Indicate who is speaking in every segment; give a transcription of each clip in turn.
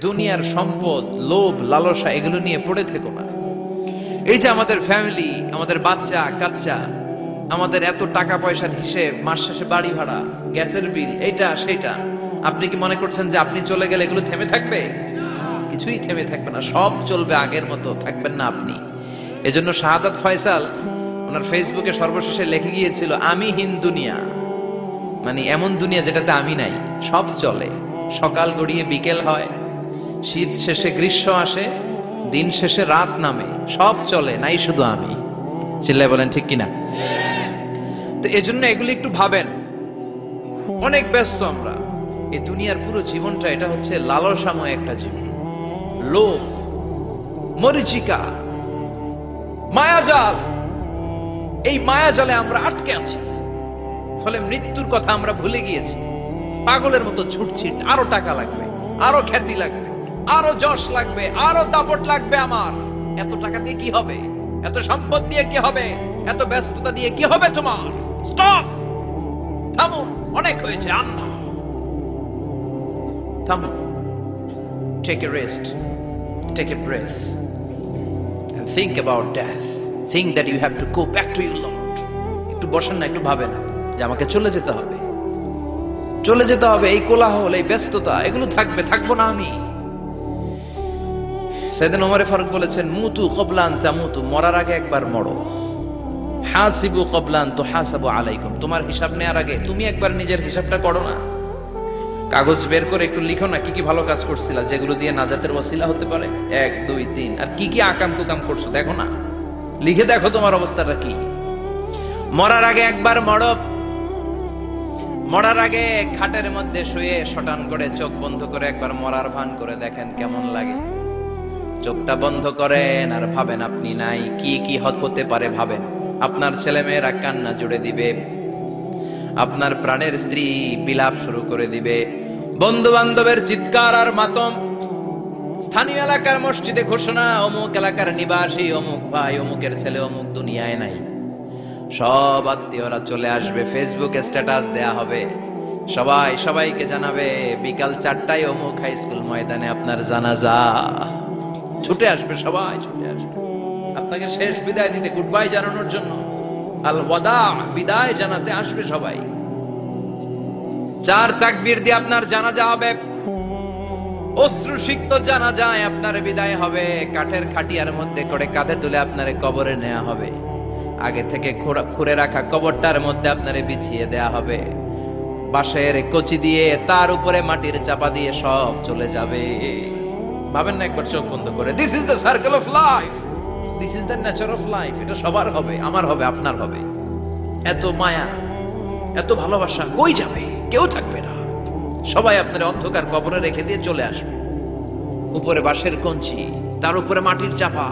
Speaker 1: দুনিয়ার সম্পদ, লোভ, লালসা এগুলো নিয়ে পড়ে থেকো না। এই যে আমাদের ফ্যামিলি, আমাদের বাচ্চা কাচ্চা, আমাদের এত টাকা পয়সার হিসেব, মাস শেষে বাড়ি ভাড়া, গ্যাসের বিল, এইটা সেইটা, আপনি কি মনে করছেন যে আপনি চলে গেলে এগুলো থেমে থাকবে? কিছুই থেমে থাকবে না, সব চলবে আগের মতো, থাকবেন না আপনি। এজন্য শাহাদাত ফয়সাল ওনার ফেসবুকে সর্বশেষে লিখে গিয়েছিল, আমি হীন দুনিয়া, মানে এমন দুনিয়া যেটাতে আমি নাই। সব চলে, সকাল গড়িয়ে বিকেল হয়, শীত শেষে গ্রীষ্ম আসে, দিন শেষে রাত নামে, সব চলে, নাই শুধু আমি। চিল্লায় বলেন ঠিক কিনা? তো এজন্য এগুলি একটু ভাবেন। অনেক ব্যস্ত আমরা, এই দুনিয়ার পুরো জীবনটা এটা হচ্ছে লালসাময় একটা জীবন, লোভ, মরিচিকা, মায়াজাল। এই মায়াজালে আমরা আটকে আছি, ফলে মৃত্যুর কথা আমরা ভুলে গিয়েছি। পাগলের মতো ছুটছি, আরো টাকা লাগবে, আরো খ্যাতি লাগবে, আরো যশ লাগবে, আরো দাপট লাগবে। আমার এত টাকা দিয়ে কি হবে? এত সম্পদ দিয়ে কি হবে? এত ব্যস্ততা দিয়ে কি হবে তোমার? স্টপ, থামুন, অনেক হয়েছে, আর না। থামুন, take a rest, take a breath and think about death. Think that you have to go back to your Lord. একটু বসেন না, একটু ভাবেন যে আমাকে চলে যেতে হবে, চলে যেতে হবে। এই কোলাহল, এই ব্যস্ততা, এগুলো থাকবে, থাকবো না আমি। সাইয়েদনা ওমর ফারুক বলেছেন, মুতু ক্বাবলা আন তামুতু, মরার আগে একবার মরো। হাসিবু ক্বাবলা আন তুহাসাবু আলাইকুম, তোমার হিসাব নেওয়ার আগে তুমি একবার নিজের হিসাবটা করো না। কাগজ বের করে একটু লিখো না, কি কি ভালো কাজ করছিলা, যেগুলো দিয়ে নাজাতের ওসিলা হতে পারে, 1 2 3, আর কি কি আকাম কুকাম করছো দেখো না, লিখে দেখো তোমার অবস্থাটা কি। মরার আগে একবার মরো। মরার আগে খাটের মধ্যে শুয়ে শটান করে চোখ বন্ধ করে একবার মরার ভান করে দেখেন কেমন লাগে। চোখটা বন্ধ করেন আর ভাবেন আপনি নাই, কি কি হতে পারে ভাবেন। আপনার ছেলে মেয়েরা কান্না জুড়ে দিবে, আপনার প্রাণের স্ত্রী বিলাপ শুরু করে দিবে, বন্ধু বান্ধবের চিৎকার আর মাতম, স্থানীয় এলাকার মসজিদে ঘোষণা, অমুক এলাকার নিবাসী অমুক ভাই অমুকের ছেলে অমুক দুনিয়ায় নাই। সব আত্মীয়রা চলে আসবে, ফেসবুকে স্ট্যাটাস দেয়া হবে, সবাই সবাইকে জানাবে বিকাল 4টায় অমুক হাই স্কুল ময়দানে আপনার জানাজা। ছুটে আসবে, সবাই ছুটে আসবে আপনাকে শেষ বিদায় দিতে, গুড বাই জানানোর জন্য, আল ওয়াদা, বিদায় জানাতে আসবে সবাই। 4 তাকবীর দিয়ে আপনার জানাজা হবে, অশ্রুসিক্ত জানাজায় আপনার বিদায় হবে। কাঠের খাটিয়ার মধ্যে করে কাঁধে তুলে আপনার কবরে নেওয়া হবে, আগে থেকে খুঁড়ে রাখা কবরটার মধ্যে আপনারে বিছিয়ে দেয়া হবে, বাঁশের কচি দিয়ে তার উপরে মাটির চাপা দিয়ে সব চলে যাবে। ভাবেন না একবার চোখ বন্ধ করে, this is the circle of life, this is the nature of life. এটা সবার হবে, আমার হবে, আপনার হবে। এত মায়া, এত ভালোবাসা কই যাবে? কেউ থাকবে না, সবাই আপনার অন্ধকার কবরে রেখে দিয়ে চলে আসবে। উপরে বাঁশের কঞ্চি, তার উপরে মাটির চাপা,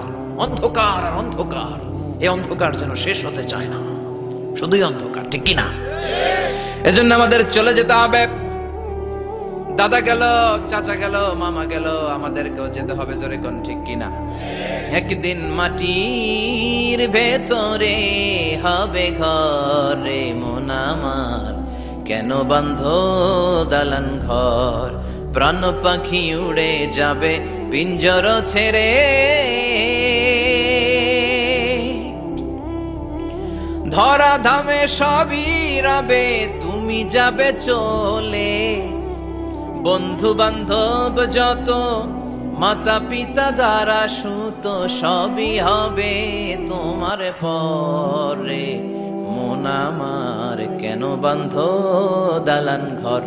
Speaker 1: অন্ধকার আর অন্ধকার। এই অন্ধকার যেন শেষ হতে চায় না, শুধুই অন্ধকার, ঠিক কিনা? এজন্য আমাদের চলে যেতে হবে। দাদা গেল, চাচা গেল, মামা গেল, আমাদেরকেও যেতে হবে, জোরে কোন ঠিক কিনা? একদিন মাটির ভেতরে হবে ঘরে মন আমার, কেন বান্ধ দালান ঘর, প্রাণ পাখি উড়ে যাবে পিঞ্জর ছেড়ে, ধরা ধামে সবই রবে, তুমি যাবে চলে, বন্ধু বান্ধব যত, মাতা পিতা দ্বারা সুত, সবই হবে তোমার পরে, মন আমার কেন বান্ধ দালান ঘর,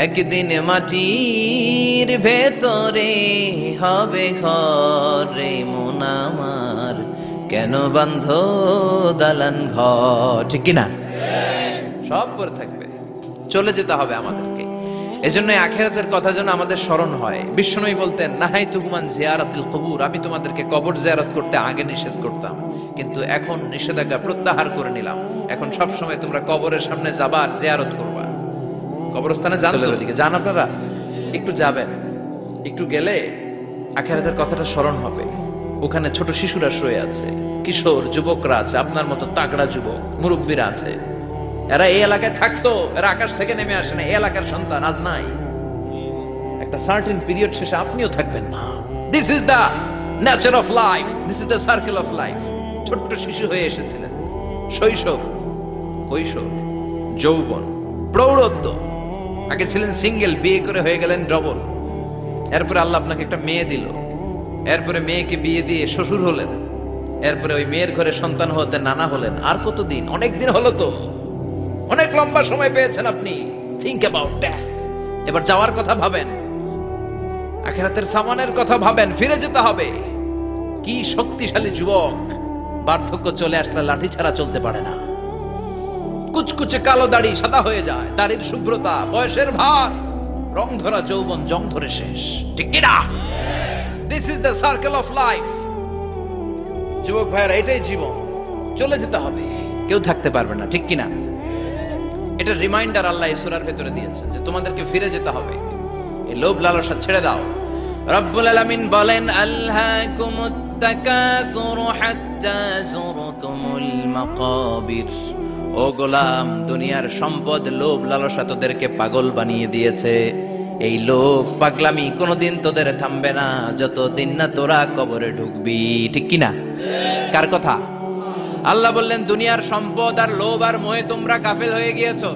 Speaker 1: একদিন মাটির ভেতরে হবে ঘরে মন আমার, কেন বান্ধ দালান ঘর, ঠিক কিনা? সব করে থাকবে, চলে যেতে হবে আমাদেরকে। এজন্য আখিরাতের কথা যেন আমাদের স্মরণ হয়। বিশ্বনবী বলতেন, নাহাইতুকুম আন জিয়ারাতিল কুবুর, আমি তোমাদেরকে কবর জিয়ারত করতে আগে নিষেধ করতাম, কিন্তু এখন নিষেধাজ্ঞা প্রত্যাহার করে নিলাম। এখন সব সময় তোমরা কবরের সামনে যাবা আর জিয়ারত করবা। কবরস্থানে যান তো, ওদিকে যান আপনারা, একটু যাবেন, একটু গেলে আখিরাতের কথাটা স্মরণ হবে। ওখানে ছোট শিশুরা শুয়ে আছে, কিশোর যুবকরা আছে, আপনার মতো তাগড়া যুবক মুরব্বীরা আছে। এরা এই এলাকায় থাকতো, এরা আকাশ থেকে নেমে আসে না, এই এলাকার সন্তান আজ নাই। একটা সার্টেন পিরিয়ড শেষে আপনিও থাকবেন না। This is the nature of life, this is the circle of life. ছোট্ট শিশু হয়ে এসেছিলেন, শৈশব, কৈশোর, যৌবন, প্রৌঢ়ত্ব, আগে ছিলেন সিঙ্গেল, বিয়ে করে হয়ে গেলেন ডবল, এরপরে আল্লাহ আপনাকে একটা মেয়ে দিল, এরপরে মেয়েকে বিয়ে দিয়ে শ্বশুর হলেন, এরপরে ওই মেয়ের ঘরে সন্তান হতে নানা হলেন। আর কতদিন? অনেক দিন হলো তো, অনেক লম্বা সময় পেয়েছেন আপনি। Think about death. এবার যাওয়ার কথা ভাবেন, আখিরাতের সামানের কথা ভাবেন, ফিরে যেতে হবে। কি শক্তিশালী যুবক, বার্ধক্য চলে আসলে লাঠি ছাড়া চলতে পারে না। কুচকুচে কালো দাড়ি সাদা হয়ে যায়, দাড়ির শুভ্রতা, বয়সের ভার, রং ধরা যৌবন জং ধরে শেষ, ঠিক কিনা? This is the circle of life. যুবক ভাইয়েরা, এটাই জীবন, চলে যেতে হবে, কেউ থাকতে পারবে না, ঠিক কিনা? এটা রিমাইন্ডার আল্লাহ এই সূরার ভেতরে দিয়েছেন যে তোমাদেরকে ফিরে যেতে হবে। এই লোভ লালসা ছেড়ে দাও। রব্বুল আলামিন বলেন, আলহাকুমুত তাকাসুরু হাত্তা যুরতুমুল মাকাবির। ও গোলাম, দুনিয়ার সম্পদ, লোভ লালসা তোদেরকে পাগল বানিয়ে দিয়েছে। এই লোভ পাগলামি কোনোদিন তোদের থামবে না যতদিন না তোরা কবরে ঢুকবি, ঠিক কিনা? কার কথা? আল্লাহ বললেন, দুনিয়ার সম্পদ আর লোভ আর মোহে তোমরা গাফেল হয়ে গিয়েছো।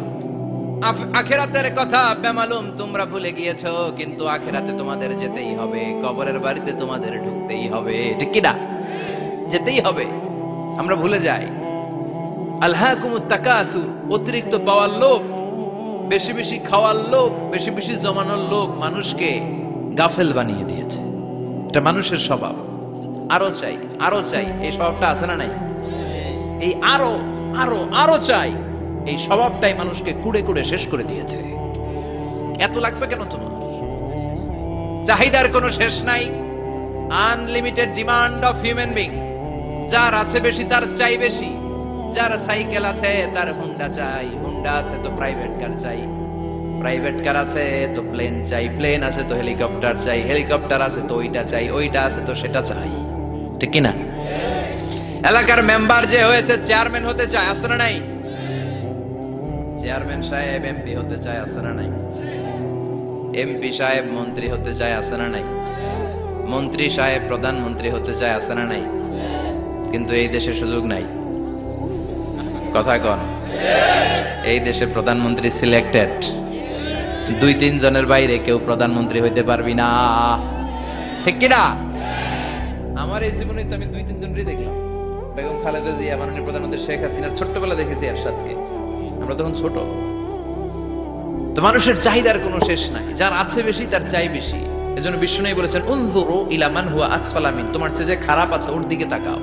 Speaker 1: আখিরাতের কথা বেমালুম তোমরা ভুলে গিয়েছো। কিন্তু আখিরাতে তোমাদের যেতেই হবে, কবরের বাড়িতে তোমাদের ঢুকতেই হবে, ঠিক কিনা? যেতেই হবে। আমরা ভুলে যাই। আলহাকুমুত তাকাসুর, অতিরিক্ত পাওয়ার লোভ, বেশি বেশি খাওয়ার লোভ, বেশি বেশি জমানোর লোভ মানুষকে গাফেল বানিয়ে দিয়েছে। এটা মানুষের স্বভাব। আরো চাই, আরো চাই, এই স্বভাবটা আছে না নাই? এই আরো আরো আরো চাই, এই স্বভাবটাই মানুষকে কুড়ে কুড়ে শেষ করে দিয়েছে। এত লাগবে কেন তোমার? চাহিদার কোনো শেষ নাই। Unlimited demand of human being. যার আছে বেশি তার চাই বেশি। যার সাইকেল আছে তার হুন্ডা চাই, হুন্ডা আছে তো প্রাইভেট কার চাই, প্রাইভেট কার আছে তো প্লেন চাই, প্লেন আছে তো হেলিকপ্টার চাই, হেলিকপ্টার আছে তো ওইটা চাই, ওইটা আছে তো সেটা চাই, ঠিক কিনা? এলাকার মেম্বার যে হয়েছে চেয়ারম্যান হতে চায়, আছে না নাই? চেয়ারম্যান সাহেব এমপি হতে চায়, আছে না নাই? এমপি সাহেব মন্ত্রী হতে চায়, আছে না নাই? মন্ত্রী সাহেব প্রধানমন্ত্রী হতে চায়, আছে না নাই? কিন্তু এই দেশে সুযোগ নাই। কথা কন। এই দেশে প্রধানমন্ত্রী সিলেক্টেড। 2-3 জনের বাইরে কেউ প্রধানমন্ত্রী হইতে পারবি না, ঠিক কিনা? আমার এই জীবনে তো আমি 2-3 জনই দেখলাম। বেগম খালেদা জিয়া, মাননীয় প্রধানমন্ত্রী শেখ হাসিনার ছোট্টবেলা দেখেছি এরশাদকে, আমরা তখন ছোট। তো মানুষের চাহিদার কোনো শেষ নাই। যার আছে বেশি তার চাই বেশি। এজন্য বিষ্ণু বলেছেন, উনজুরু ইলা মান হুয়া আসফালা মিন, তোমার চেয়ে যে খারাপ আছে ওর দিকে তাকাও।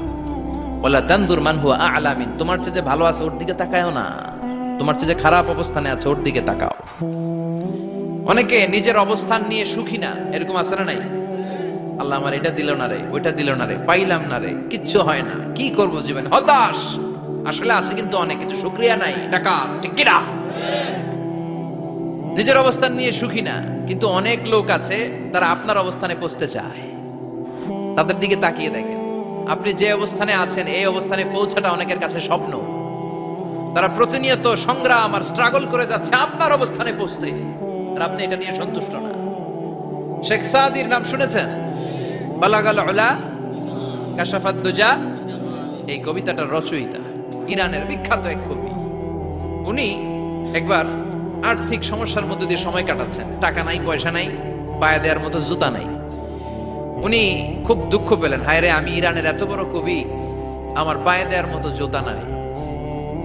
Speaker 1: ওয়ালা তানজুর মান হুয়া আ'লা মিন, তোমার চেয়ে যে ভালো আছে ওর দিকে তাকায়ও না, তোমার চেয়ে যে খারাপ অবস্থানে আছে ওর দিকে তাকাও। অনেকে নিজের অবস্থান নিয়ে সুখী না, এরকম আছে না নাই? আল্লাহ আমার এটা দিল না রে, ওইটা দিল না রে, পাইলাম না রে, কিচ্ছু হয় না, কি করব জীবনে, হতাশ। আসলে আছে কিন্তু অনেক কিছু, শুকরিয়া নাই, টাকা, ঠিক কিনা? নিজের অবস্থান নিয়ে সুখী না। কিন্তু অনেক লোক আছে তারা আপনার অবস্থানে পৌঁছতে চায়। তাদের দিকে তাকিয়ে দেখেন, আপনি যে অবস্থানে আছেন এই অবস্থানে পৌঁছাটা অনেকের কাছে স্বপ্ন। তারা প্রতিনিয়ত সংগ্রাম আর স্ট্রাগল করে যাচ্ছে আপনার অবস্থানে পৌঁছতে, আর আপনি এটা নিয়ে সন্তুষ্ট না। শেখ সাদির নাম শুনেছেন? বালাগাল উলা কাশাফাত দুজা, এই কবিতাটার রচয়িতা, ইরানের বিখ্যাত এক কবি। উনি একবার আর্থিক সমস্যার মধ্যে দিয়ে সময় কাটাচ্ছেন, টাকা নাই, পয়সা নাই, পায়ে দেওয়ার মতো জুতা নাই। উনি খুব দুঃখ পেলেন, হায় রে, আমি ইরানের এত বড় কবি, আমার পায়ে দেওয়ার মতো জুতা নাই।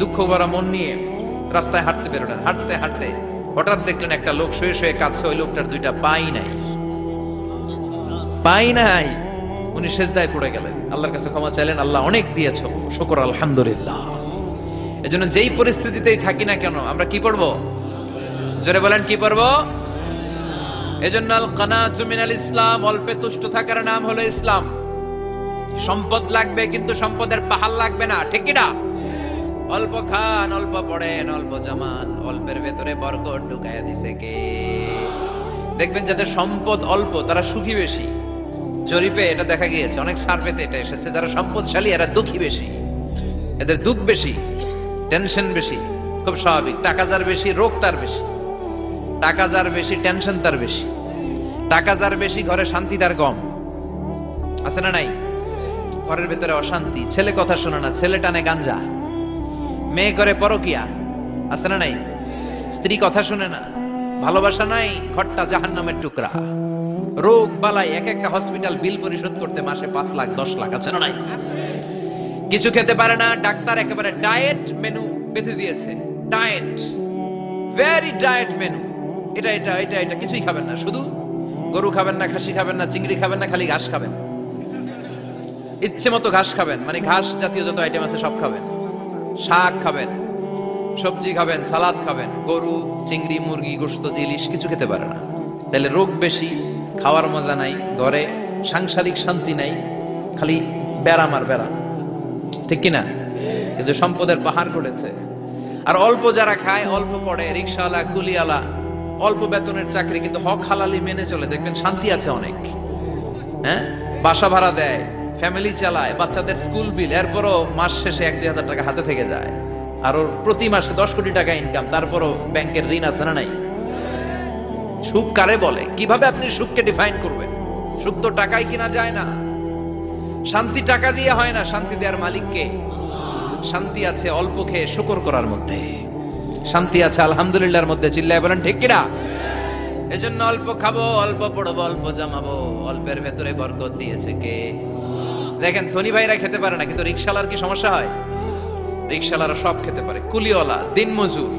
Speaker 1: দুঃখ ভরা মন নিয়ে রাস্তায় হাঁটতে বেরোলেন। হাঁটতে হাঁটতে হঠাৎ দেখলেন একটা লোক শুয়ে শুয়ে কাঁদছে, ওই লোকটার 2টা পাই নাই, পাই নাই। উনি সেজদায় পড়ে গেলেন, আল্লাহর কাছে ক্ষমা চাইলেন, আল্লাহ অনেক দিয়েছো, শুকর আলহামদুলিল্লাহ। এজন্য যেই পরিস্থিতিতেই থাকি না কেন আমরা কি পড়বো? জোরে বলেন, কি পড়বো? এজন্য আল কানাতু মিনাল ইসলাম, অল্পে তুষ্ট থাকার নাম হলো ইসলাম। সম্পদ লাগবে কিন্তু সম্পদের পাহাড় লাগবে না, ঠিক কি না? অল্প খান, অল্প পড়েন, অল্প জামান, অল্পের ভেতরে বরকত ঢুকায়া দিছে কে? দেখবেন যাদের সম্পদ অল্প তারা সুখী বেশি। জরিপে এটা দেখা গিয়েছে, অনেক সার্ভেতে এটা এসেছে, যারা সম্পদশালী এরা দুঃখী বেশি, এদের দুঃখ বেশি, টেনশন বেশি। খুব স্বাভাবিক, টাকা যার বেশি রোগ তার বেশি, টাকা যার বেশি টেনশন তার বেশি। টাকা যার বেশি ঘরে শান্তি তার কম, আছে না নাই? ঘরের ভেতরে অশান্তি, ছেলে কথা শোনে না, ছেলে টানে গাঞ্জা, মেয়ে করে পরকিয়া, আছে না নাই? স্ত্রী কথা শুনে না, ভালোবাসা নাই, ঘরটা জাহান্নামের টুকরা। রোগ বালাই, এক একটা হসপিটাল বিল পরিশোধ করতে মাসে 5 লাখ 10 লাখ, আছে না নাই? কিছু খেতে পারে না, ডাক্তার একেবারে ডায়েট মেনু বেঁধে দিয়েছে। ডায়েট, ভেরি ডায়েট মেনু, এটা এটা এটা এটা কিছুই খাবেন না, শুধু গরু খাবেন না, খাসি খাবেন না, চিংড়ি খাবেন না, খালি ঘাস খাবেন, ইচ্ছে মতো ঘাস খাবেন, মানে ঘাস জাতীয় যত আইটেম আছে সব খাবেন, শাক খাবেন, সবজি খাবেন, সালাদ খাবেন, গরু চিংড়ি মুরগি গোশত ইলিশ কিছু খেতে পারে না। তাহলে রোগ বেশি, খাওয়ার মজা নাই, ঘরে সাংসারিক শান্তি নাই, খালি ব্যারাম আর ব্যারাম, ঠিক কিনা? কিন্তু সম্পদের পাহাড় করেছে। আর অল্প যারা খায়, অল্প পড়ে, রিক্সাওয়ালা কুলিওয়ালা, অল্প বেতনের চাকরি, কিন্তু হক হালালি মেনে চলে, দেখবেন শান্তি আছে অনেক। হ্যাঁ, বাসা ভাড়া দেয়, ফ্যামিলি চালায়, বাচ্চাদের স্কুল বিল, এরপরও মাস শেষে 1-2 হাজার টাকা হাতে থেকে যায়। আর ওর প্রতি মাসে 10 কোটি টাকা ইনকাম, তারপরও ব্যাংকের ঋণ আছে না নাই? সুখ কারে বলে? কিভাবে আপনি সুখকে ডিফাইন করবেন? সুখ তো টাকায় কিনা যায় না, শান্তি টাকা দিয়ে হয় না, শান্তি দেওয়ার মালিককে। শান্তি আছে অল্প খেয়ে শুকর করার মধ্যে, শান্তি আছে আলহামদুলিল্লাহর মধ্যে। চিল্লায় বলেন ঠিক কিনা? এজন্য অল্প খাবো, অল্প পড়বো, অল্প জামাবো, অল্পের ভেতরে বরকত দিয়েছে কে? দেখেন ধনী ভাইরা খেতে পারে না, কিন্তু রিকশালার কি সমস্যা হয়? রিকশালারা সব খেতে পারে, কুলিওয়ালা, দিনমজুর,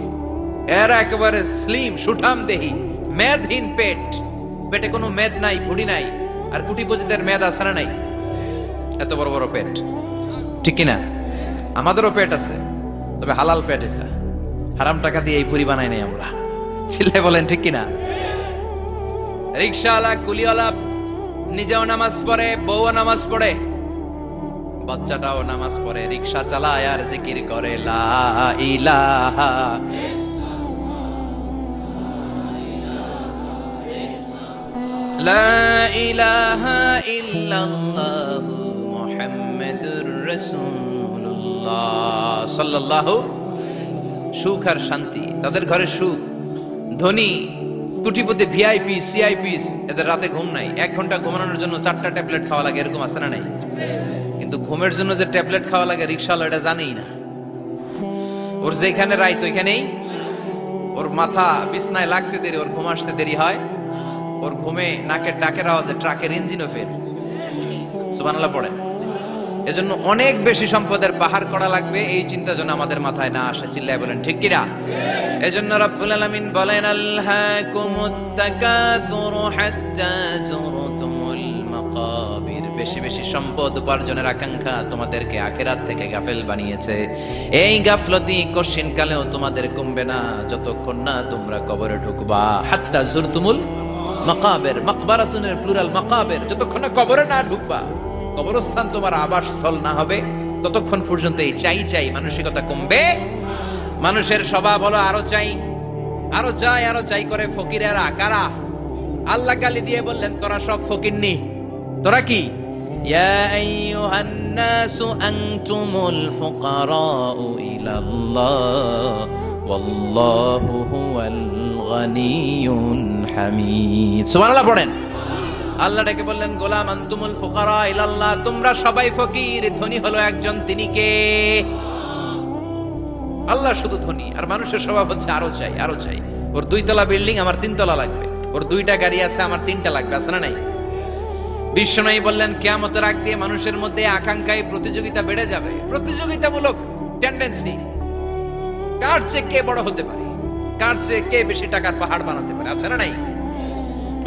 Speaker 1: এরা একেবারে স্লিম সুঠাম দেহি, মেদহীন পেট, পেটে কোনো মেদ নাই, ভুড়ি নাই। আর কুটিপতিদের মেদ আছে না নাই? এত বড় বড় পেট, ঠিক কিনা? আমাদেরও পেট আছে, তবে হালাল পেট, এটা হারাম টাকা দিয়ে এই পুরি বানাই নাই আমরা। চিল্লায় বলেন ঠিক কিনা? রিকশাওয়ালা কুলিওয়ালা নিজেও নামাজ পড়ে, বউও নামাজ পড়ে, বাচ্চাটাও নামাজ পড়ে, রিকশা চালায় আর জিকির করে লা ইলাহা লা ইলাহা ইল্লাল্লাহু মুহাম্মাদুর রাসূলুল্লাহ সাল্লাল্লাহু। সুখ আর শান্তি, তাদের ঘরে সুখ। ধনী কোটিপতি ভিআইপি সিআইপিস, এদের রাতে ঘুম নাই, 1 ঘন্টা ঘুমানোর জন্য 4টা ট্যাবলেট খাওয়া লাগে, এরকম আছে না নাই? কিন্তু ঘুমের জন্য যে ট্যাবলেট খাওয়া লাগে রিকশাওয়ালা এটা জানেই না। ওর যেখানে রাইত ওইখানেই, ওর মাথা বিছনায় লাগতে দেরি, ওর ঘুম আসতে দেরি হয়, ওর ঘুমে নাকের ডাকের আওয়াজে ট্রাকের ইঞ্জিনও ফেল। সুবহানাল্লাহ পড়েন। এজন্য অনেক বেশি সম্পদের পাহাড় করা লাগবে, এই চিন্তা যেন আমাদের মাথায় না আসে। চিল্লায় বলেন ঠিক কিনা? এজন্য রব্বুল আলামিন বলেন আল্হাকুমুত তাকাসুরু হাত্তা যুরতুমুল মাকাবির। বেশি বেশি সম্পদ উপার্জনের আকাঙ্ক্ষা তোমাদেরকে আখিরাত থেকে গাফেল বানিয়েছে। এই গাফলতি কশিন কালেও তোমাদের কমবে না যতক্ষণ না তোমরা কবরে ঢুকবা। হাত্তা যুরতুমুল মাকাবির, মাকবারাতুনের প্লুরাল মাকাবির, যতক্ষণ না কবরে না ঢুকবা, কবরস্থান তোমার আবাসস্থল না হবে, ততক্ষণ পর্যন্ত এই চাই চাই মানসিকতা কমবে। মানুষের স্বভাব হলো আরো চাই, আরো চাই, আরো চাই করে ফকিরেরা। কারা? আল্লাহ গালি দিয়ে বললেন তোরা সব ফকিরনি। তোরা কি? ইয়া আইয়ুহান নাসু আনতুমুল ফুকারাউ ইলাল্লাহ ওয়াল্লাহু হুয়াল গানিয়ুল হামিদ। সুবহানাল্লাহ পড়েন। আল্লাহ ডেকে বললেন গোলাম আনতুমুল ফুকারা ইলাল্লাহ, তোমরা সবাই ফকির, ধনী হলো একজন, তিনি কে? আল্লাহ শুধু ধনী। আর মানুষের স্বভাব হচ্ছে আরো চাই, আরো চাই। ওর 2 তলা বিল্ডিং, আমার 3 তলা লাগবে, ওর 2টা গাড়ি আছে, আমার 3টা লাগবে, আছে না নাই? বিশ্বনবী বললেন কিয়ামতের আগ দিয়ে মানুষের মধ্যে আকাঙ্ক্ষায় প্রতিযোগিতা বেড়ে যাবে, প্রতিযোগিতামূলক টেন্ডেন্সি। কার চেয়ে কে বড় হতে পারে, কার চেয়ে কে বেশি টাকার পাহাড় বানাতে পারে, আছে না নাই?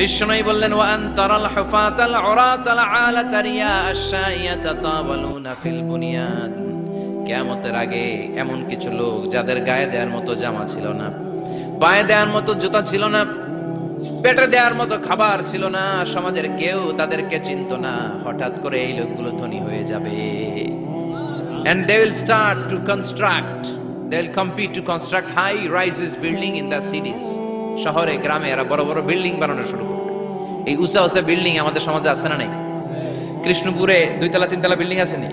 Speaker 1: বিশ্বনবী বললেন ওয়া আনতারাল হুফাতাল উরাতাল আলাতা রিয়া আশ-শাইয়াতা তাওয়ালুনা ফিল বুনিয়ান। কিয়ামতের আগে এমন কিছু লোক যাদের গায়ে দেওয়ার মতো জামা ছিল না, পায়ে দেওয়ার মতো জুতা ছিল না, পেটে দেওয়ার মতো খাবার ছিল না, সমাজের কেউ তাদেরকে চিনতো না। হঠাৎ করে এই লোকগুলো ধনী হয়ে যাবে। And they will start to construct, they will compete to construct high rises building in the cities. শহরে গ্রামে এরা বড় বড় বিল্ডিং বানানো শুরু করবে। এই উঁচা উঁচা বিল্ডিং আমাদের সমাজে আছে না নাই? কৃষ্ণপুরে 2 তলা 3 তলা বিল্ডিং আছে নি?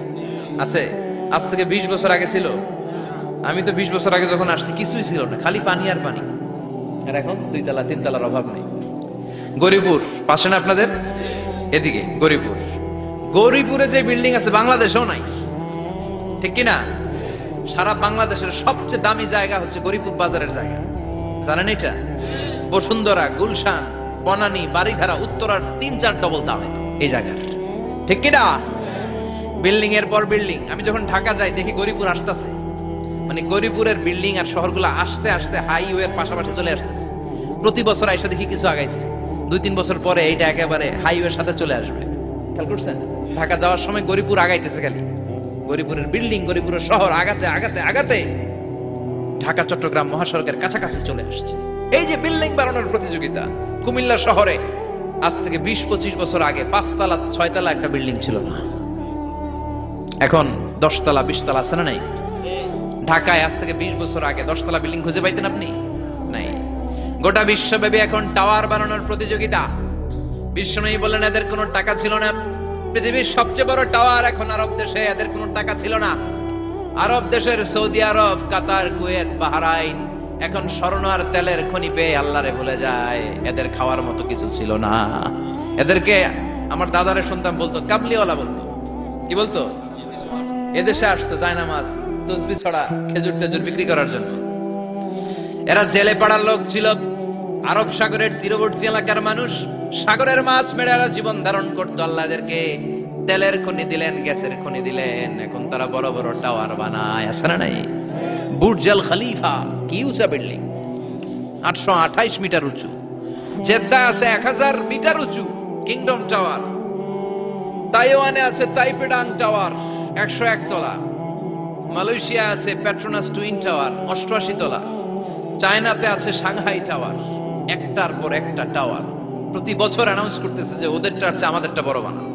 Speaker 1: আছে। আজ থেকে 20 বছর আগে ছিল? আমি তো 20 বছর আগে যখন আসছি কিছুই ছিল না, খালি পানি আর পানি। আর এখন 2 তলা 3 তলার অভাব নেই। গরিপুর পাশে না আপনাদের? এদিকে গরিপুর। গরিপুরে যে বিল্ডিং আছে বাংলাদেশেও নাই, ঠিক কিনা? সারা বাংলাদেশের সবচেয়ে দামি জায়গা হচ্ছে গরিপুর বাজারের জায়গা, জানেন এটা? বসুন্ধরা, গুলশান, বনানী, বাড়িধারা, উত্তরার 3-4 ডবল দামে এই জায়গার, ঠিক কিনা? বিল্ডিং এর পর বিল্ডিং। আমি যখন ঢাকা যাই দেখি গরিপুর আসতেছে, মানে গরিপুরের বিল্ডিং আর শহরগুলো আস্তে আস্তে হাইওয়ের পাশাপাশি চলে আসতেছে। প্রতি বছর আইসা দেখি কিছু আগাইছে, 2-3 বছর পরে এইটা একেবারে হাইওয়ের সাথে চলে আসবে। খেয়াল করছেন? ঢাকা যাওয়ার সময় গরিপুর আগাইতেছে, খালি গরিপুরের বিল্ডিং, গরিপুরের শহর আগাতে আগাতে আগাতে ঢাকা চট্টগ্রাম মহাসড়কের কাছাকাছি চলে আসছে। এই যে বিল্ডিং বানানোর প্রতিযোগিতা, কুমিল্লা শহরে আজ থেকে 20-25 বছর আগে 5 তলা 6 তলা একটা বিল্ডিং ছিল না, এখন 10 তলা 20 তলা আছে না নাই? ঢাকায় আজ থেকে 20 বছর আগে 10 তলা বিল্ডিং খুঁজে পাইতেন আপনি? নাই। গোটা বিশ্বব্যাপী এখন টাওয়ার বানানোর প্রতিযোগিতা। বিশ্বনবী বলেন এদের কোনো টাকা ছিল না। পৃথিবীর সবচেয়ে বড় টাওয়ার এখন আরব দেশে, এদের কোনো টাকা ছিল না। আরব দেশের সৌদি আরব, কাতার, কুয়েত, বাহরাইন এখন স্বর্ণ আর তেলের খনি পেয়ে আল্লাহরে ভুলে যায়। এদের খাওয়ার মতো কিছু ছিল না। এদেরকে আমার দাদারে শুনতাম বলতো কাবলিওয়ালা বলতো। কি বলতো? এদেশে আসতো জায়নামাজ, তসবিহ ছড়া, খেজুর টেজুর বিক্রি করার জন্য। এরা জেলে পাড়ার লোক ছিল। আরব সাগরের তীরবর্তী এলাকার মানুষ, সাগরের মাছ মেরে এরা জীবন ধারণ করতো। আল্লাহ এদেরকে তেলের খনি দিলেন, গ্যাসের খনি দিলেন। এখন তারা বড় বড় টাওয়ার বানায়, আছে না নাই? বুর্জ আল খলিফা, কি উঁচা বিল্ডিং, 828 মিটার উঁচু। জেদ্দা আছে 1000 মিটার উঁচু কিংডম টাওয়ার। তাইওয়ানে আছে তাইপেডাং টাওয়ার 101 তলা। মালয়েশিয়া আছে পেট্রোনাস টুইন টাওয়ার 88 তলা। চায়নাতে আছে সাংহাই টাওয়ার, একটার পর একটা টাওয়ার। প্রতি বছর অ্যানাউন্স করতেছে যে ওদেরটা আছে আমাদেরটা বড় বানাও।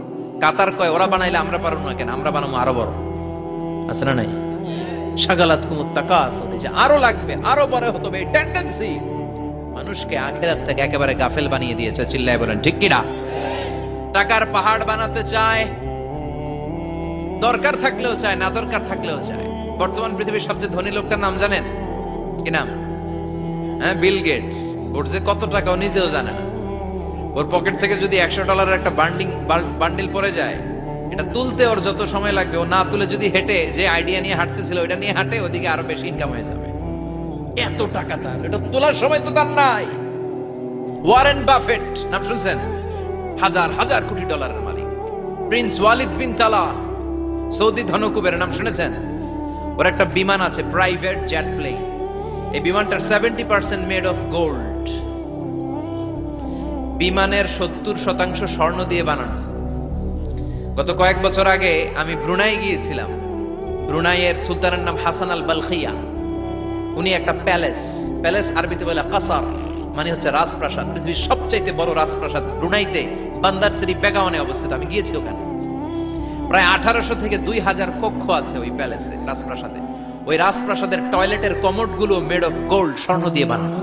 Speaker 1: কাতার কয় ওরা বানাইলে আমরা পারবো না কেন, আমরা বানাবো আরো বড়, আছে না নাই? শাগালাত কুমুত তাকাসুর, যে আরো লাগবে, আরো বড় হতে হবে, এই টেন্ডেন্সি মানুষকে আখিরাত থেকে একেবারে গাফেল বানিয়ে দিয়েছে। চিল্লায় বলেন ঠিক কিনা? টাকার পাহাড় বানাতে চায়, দরকার থাকলেও চায়, না দরকার থাকলেও চায়। বর্তমান পৃথিবীর সবচেয়ে ধনী লোকটার নাম জানেন? কি নাম? হ্যাঁ, বিল গেটস। ওর যে কত টাকা ও নিজেও জানে না। ওর পকেট থেকে যদি $100 একটা বান্ডিল পড়ে যায়, এটা তুলতে ওর যত সময় লাগবে, ও না তুলে যদি হেঁটে যে আইডিয়া নিয়ে হাঁটতেছিল ওইটা নিয়ে হাঁটে, ওদিকে আরো বেশি ইনকাম হয়ে যাবে। এত টাকা তার, এটা তোলার সময় তো তার নাই। ওয়ারেন বাফেট নাম শুনছেন? হাজার হাজার কোটি ডলারের মালিক। প্রিন্স ওয়ালিদ বিন তালা, সৌদি ধনকুবের নাম শুনেছেন? ওর একটা বিমান আছে, প্রাইভেট জেট প্লেন। এই বিমানটার 70% মেড অফ গোল্ড। বিমানের 70% স্বর্ণ দিয়ে বানানো। গত কয়েক বছর আগে আমি ব্রুনাই গিয়েছিলাম। ব্রুনাইয়ের সুলতানের নাম হাসান আল বালখিয়া। উনি একটা প্যালেস আরবিতে বলে কাসার, মানে হচ্ছে রাজপ্রাসাদ। পৃথিবীর সবচাইতে বড় রাজপ্রাসাদ ব্রুনাইতে বান্দার সেরি বেগাওয়ানে অবস্থিত। আমি গিয়েছি ওখানে। প্রায় 1800 থেকে 2000 কক্ষ আছে ওই প্যালেসে, রাজপ্রাসাদে। ওই রাজপ্রাসাদের টয়লেটের কমোড গুলো মেড অফ গোল্ড, স্বর্ণ দিয়ে বানানো।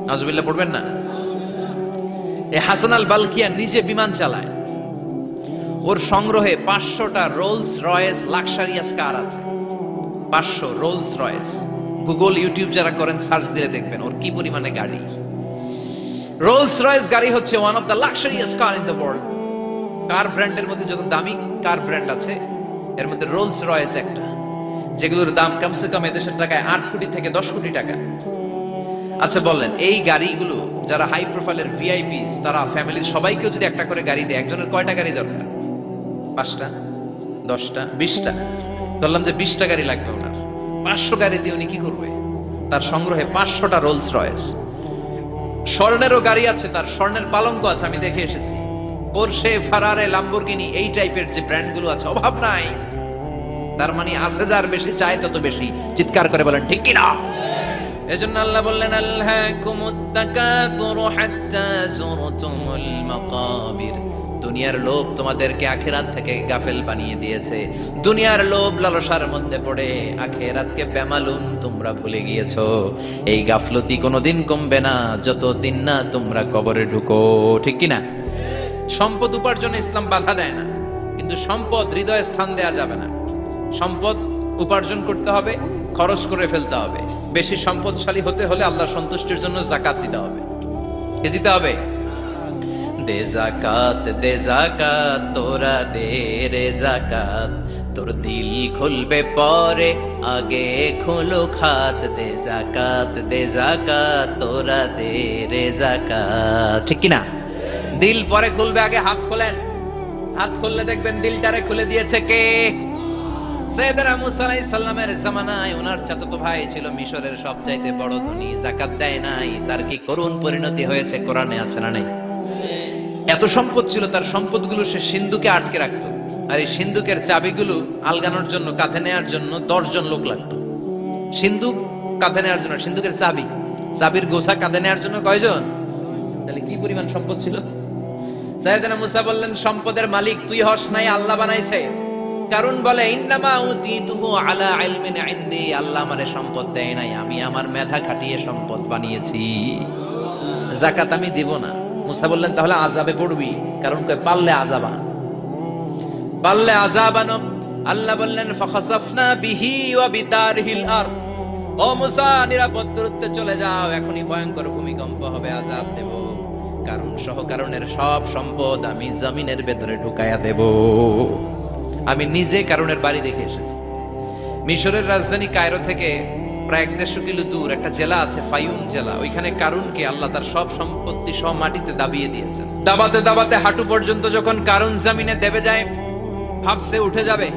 Speaker 1: নাউজুবিল্লাহ পড়বেন না? এই হাসান আল বালখিয়া নিজে বিমান চালায়। ওর সংগ্রহে 500টা রোলস রয়েস লাক্সারিয়াস কার আছে। 500 রোলস রয়েস। গুগল, ইউটিউব যারা করেন সার্চ দিলে দেখবেন ওর কি পরিমাণে গাড়ি। রোলস রয়েস গাড়ি হচ্ছে one of the luxurious car in the world. Car ব্র্যান্ডের মধ্যে যত দামি কার ব্র্যান্ড আছে এর মধ্যে রোলস রয়েস একটা, যেগুলোর দাম কমসে কম এদেশের টাকায় 8 কোটি থেকে 10 কোটি টাকা। আচ্ছা বলেন, এই গাড়িগুলো যারা হাই প্রোফাইলের ভিআইপিস, তারা ফ্যামিলির সবাইকেও যদি একটা করে গাড়ি দেয়, একজনের কয়টা গাড়ি দরকার? 5টা, 10টা, 20টা। বললাম যে 20টা গাড়ি লাগবে ওনার। 500 গাড়ি দিয়ে উনি কি করবে? তার সংগ্রহে 500টা রোলস রয়েস। স্বর্ণেরও গাড়ি আছে, তার স্বর্ণের পালঙ্ক আছে, আমি দেখে এসেছি। পোরশে, ফারারে, লাম্বরগিনি, এই টাইপের যে ব্র্যান্ড গুলো আছে, অভাব নাই। তার মানে আছে, যার বেশি চায় তত বেশি। চিৎকার করে বলেন ঠিক কিনা? এজন্য আল্লাহ বললেন আলহাকুমুত তাকাসুরু হাত্তা যুরতুমুল মাকাবির। দুনিয়ার লোভ তোমাদেরকে আখিরাত থেকে গাফেল বানিয়ে দিয়েছে। দুনিয়ার লোভ লালসার মধ্যে পড়ে আখিরাতকে বেমালুম তোমরা ভুলে গিয়েছো। এই গাফলতি কোনোদিন কমবে না যতদিন না তোমরা কবরে ঢুকো। ঠিক কিনা? সম্পদ উপার্জনে ইসলাম বাধা দেয় না, কিন্তু সম্পদ হৃদয়ে স্থান দেয়া যাবে না। সম্পদ উপার্জন করতে হবে, খরচ করে ফেলতে হবে। বেশি সম্পদশালী হতে হলে আল্লাহর সন্তুষ্টির জন্য যাকাত দিতে হবে। কে দিতে হবে? দে জাকাত তোরা দে রে জাকাত, তোর দিল খুলবে পরে আগে খোলো খাত। দে জাকাত তোরা দে রে জাকাত। ঠিক কিনা? দিল পরে খুলবে, আগে হাত খোলেন। হাত খুললে দেখবেন দিলটারে খুলে দিয়েছে কে? সাইয়েদনা মুসা আলাইহিস সালামের জামানায় ওনার চাচাতো ভাই ছিল মিশরের সবচাইতে বড় ধনী, যাকাত দেয় নাই। তার কি করুণ পরিণতি হয়েছে কোরআনে আছে না নাই? এত সম্পদ ছিল, তার সম্পদগুলো সে সিন্ধুকে আটকে রাখতো। আর এই সিন্ধুকের চাবিগুলো আলগানোর জন্য, কাঁধে নেওয়ার জন্য 10 জন লোক লাগতো। সিন্ধুক কাঁধে নেওয়ার জন্য, সিন্ধুকের চাবির গোছা কাঁধে নেওয়ার জন্য কয়জন? তাহলে কি পরিমাণ সম্পদ ছিল? সাইয়েদনা মুসা বললেন, সম্পদের মালিক তুই হস নাই, আল্লাহ বানাইছে। কারণ বলে, ইন্নামা উতিতুহু আলা ইলমিন ইনদি, আল্লাহ আমারে সম্পদ দেয় নাই, আমি আমার মেধা খাটিয়ে সম্পদ বানিয়েছি। যাকাত আমি দিব না। মুসা বললেন, তাহলে আযাবে পড়বি। কারণ কয় পারলে আযাবান। আল্লাহ বললেন, ফাখাসাফনা বিহি ওয়া বিদারহিল আরদ, ও মুসা নিরাপদ দূরত্বে চলে যাও, এখনই ভয়ঙ্কর ভূমিকম্প হবে, আযাব দেব। কারণ সহ কারণের সব সম্পদ আমি জমিনের ভেতরে ঢুকায়া দেব। আমি নিজে কারণের বাড়ি দেখে এসেছি। মিশরের রাজধানী কায়রো থেকে প্রায় 150 কিলো দূর একটা জেলা আছে, ফায়ুম জেলা। ওইখানে কারুনকে আল্লাহ তার সব সম্পত্তি সব মাটিতে দাবিয়ে দিয়েছেন। দাবাতে দাবাতে হাঁটু পর্যন্ত যখন কারুন জমিনে দেবে যায়, ভাবছে উঠে যাবে।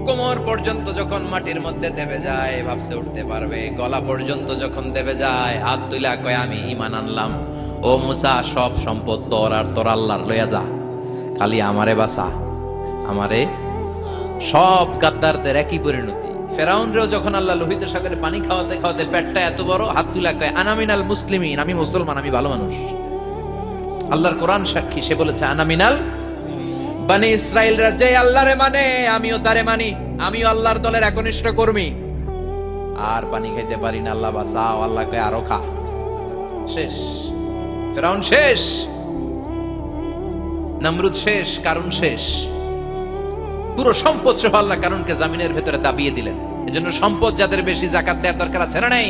Speaker 1: কোমর পর্যন্ত যখন মাটির মধ্যে দেবে যায়, ভাবছে উঠতে পারবে। গলা পর্যন্ত যখন দেবে যায়, হাত তুলা কয়, আমি ঈমান আনলাম। ও মুসা, সব সম্পদ তোর আর তোর আল্লাহর লইয়া যা, খালি আমারে বাঁচা, আমারে। সব গাদ্দারদের একই পরিণতি। ফেরাউনরেও যখন আল্লাহ লোহিত সাগরে পানি খাওয়াতে খাওয়াতে পেটটা এত বড়, হাত তুলা কয়, আনা মিনাল মুসলিমিন, আমি মুসলমান, আমি ভালো মানুষ। আল্লাহর কোরআন সাক্ষী, সে বলেছে আনা মিনাল বনি ইসরাইলরা যে আল্লাহরে মানে, আমিও তারে মানি, আমিও আল্লাহর দলের একনিষ্ঠ কর্মী। আর পানি খাইতে পারি না, আল্লাহ বাঁচাও। আল্লাহ কয় আরো খা। শেষ, ফেরাউন শেষ, নমরুদ শেষ, কারুন শেষ। পুরো সম্পদ সহ আল্লাহ কারুনকে জামিনের ভেতরে দাবিয়ে দিলেন। এজন্য সম্পদ যাদের বেশি, যাকাত দেওয়ার দরকার আছে না নাই?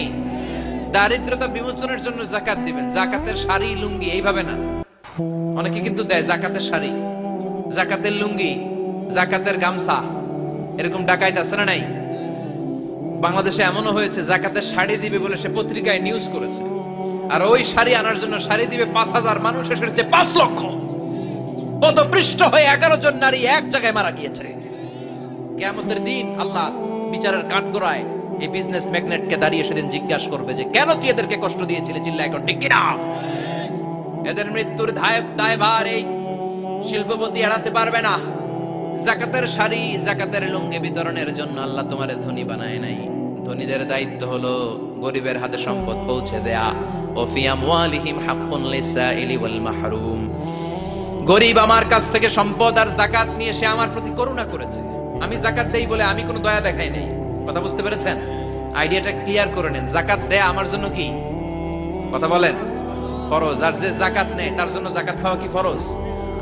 Speaker 1: দারিদ্রতা বিমোচনের জন্য যাকাত দিবেন। যাকাতের শাড়ি লুঙ্গি এইভাবে না। অনেকে কিন্তু দেয় যাকাতের শাড়ি, যাকাতের লুঙ্গি, যাকাতের গামছা, এরকম ডাকাইত আছে না নাই? বাংলাদেশে এমনও হয়েছে, যাকাতের শাড়ি দিবে বলে সে পত্রিকায় নিউজ করেছে, আর ওই শাড়ি আনার জন্য শাড়ি দিবে 5000 মানুষ, এসেছে 5 লক্ষ। পদপৃষ্ঠ হয়ে 11 জন নারী এক জায়গায় মারা গিয়েছে। কিয়ামতের দিন আল্লাহ বিচারের কাঠগড়ায় এই বিজনেস ম্যাগনেটকে দাঁড়িয়ে সেদিন জিজ্ঞাসা করবে যে, কেন তুই এদেরকে কষ্ট দিয়েছিলি? চিল্লা এখন ঠিক কিনা? এদের মৃত্যুর দায়ভার এই শিল্পপতি এড়াতে পারবে না। যাকাতের শাড়ি, যাকাতের লুঙ্গি বিতরণের জন্য আল্লাহ তোমারে ধনী বানায় নাই। ধনীদের দায়িত্ব হলো গরিবের হাতে সম্পদ পৌঁছে দেয়া। ও ফি আমওয়ালিহিম হাক্কুন লিসাইলি ওয়াল মাহরুম। গরিব আমার কাছ থেকে সম্পদ আর যাকাত নিয়ে সে আমার প্রতি করুণা করেছে। আমি যাকাত দেই বলে আমি কোনো দয়া দেখাই নাই। কথা বুঝতে পেরেছেন? আইডিয়াটা ক্লিয়ার করে নেন। যাকাত দেয়া আমার জন্য কি? কথা বলেন, ফরজ। আর যে যাকাত নেয় তার জন্য যাকাত খাওয়া কি ফরজ?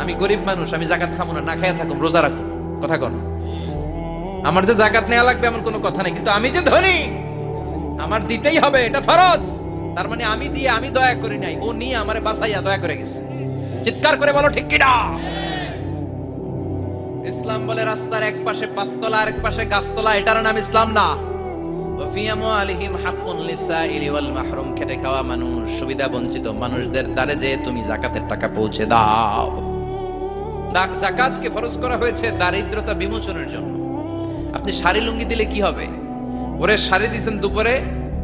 Speaker 1: আমি গরিব মানুষ, আমি যাকাত খাবো না, না খাইয়া থাকুম, রোজা রাখুন। কথা কন। আমার যে যাকাত নেওয়া লাগবে এমন কোনো কথা নেই, কিন্তু আমি যে ধনী, আমার দিতেই হবে, এটা ফরজ। তার মানে আমি দিয়ে আমি দয়া করি নাই, ও নিয়ে আমারে বাঁচাইয়া দয়া করে গেছে। চিৎকার করে বলো ঠিক কিনা? ইসলাম বলে রাস্তার এক পাশে 5 তলা আর এক পাশে গাছতলা, এটার নাম ইসলাম না। খেটে খাওয়া মানুষ, সুবিধা বঞ্চিত মানুষদের দ্বারে যে তুমি যাকাতের টাকা পৌঁছে দাও। যাকাতকে ফরজ করা হয়েছে দারিদ্রতা বিমোচনের জন্য। আপনি শাড়ি লুঙ্গি দিলে কি হবে? ওরে শাড়ি দিচ্ছেন দুপুরে,